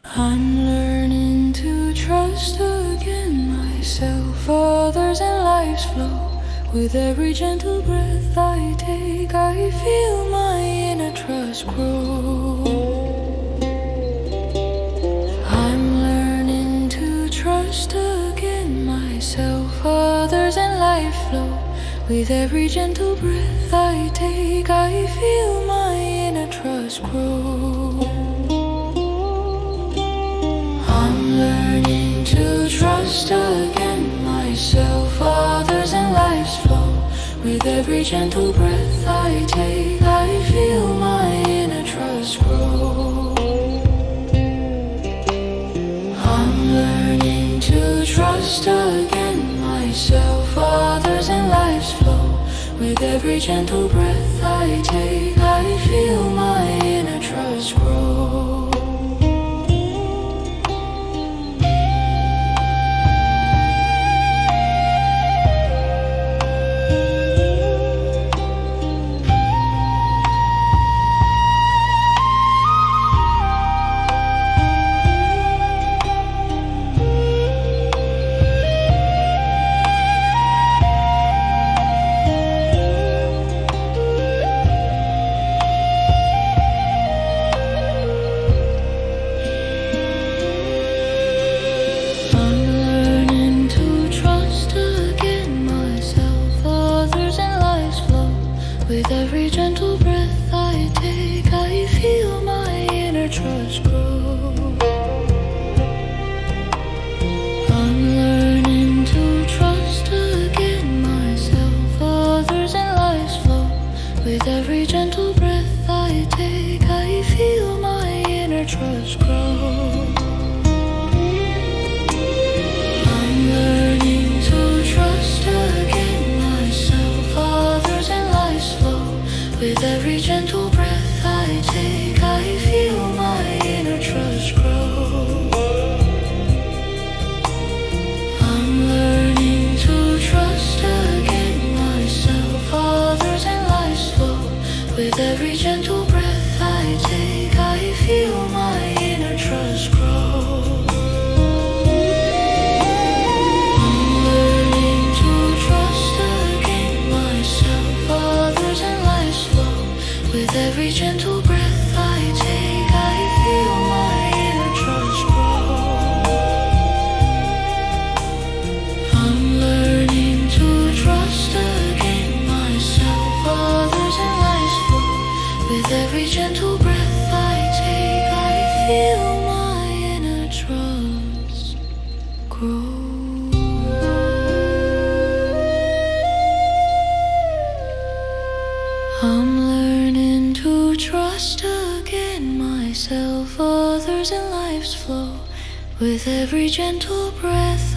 I'm learning to trust again myself, others, and life's flow. With every gentle breath I take, I feel my inner trust grow. I'm learning to trust again myself, others, and life flow. With every gentle breath I take, I feel my inner trust grow. Learning to trust again myself, others, and life's flow. With every gentle breath I take, I feel my inner trust grow. I'm learning to trust again myself, others, and life's flow. With every gentle breath I take, I feel my inner trust grow. With every gentle breath I take, I feel my inner trust grow. I'm learning to trust again myself, others, and life's flow. With every gentle breath I take, I feel my inner trust grow. I'm learning to trust again myself, others, and life's flow. With every gentle breath I take, I feel my inner trust grow. I'm learning to trust again myself, others, and life's flow. With every gentle breath I take, I feel my inner trust grow. I'm learning to trust again myself, others, and life's flow. With every gentle breath I take, I feel my inner trust grow. I'm learning to trust again myself, others, and life's flow. With every gentle breath I take, I feel my inner trust grow. I'm learning to trust again myself, others, and life's flow. With every gentle breath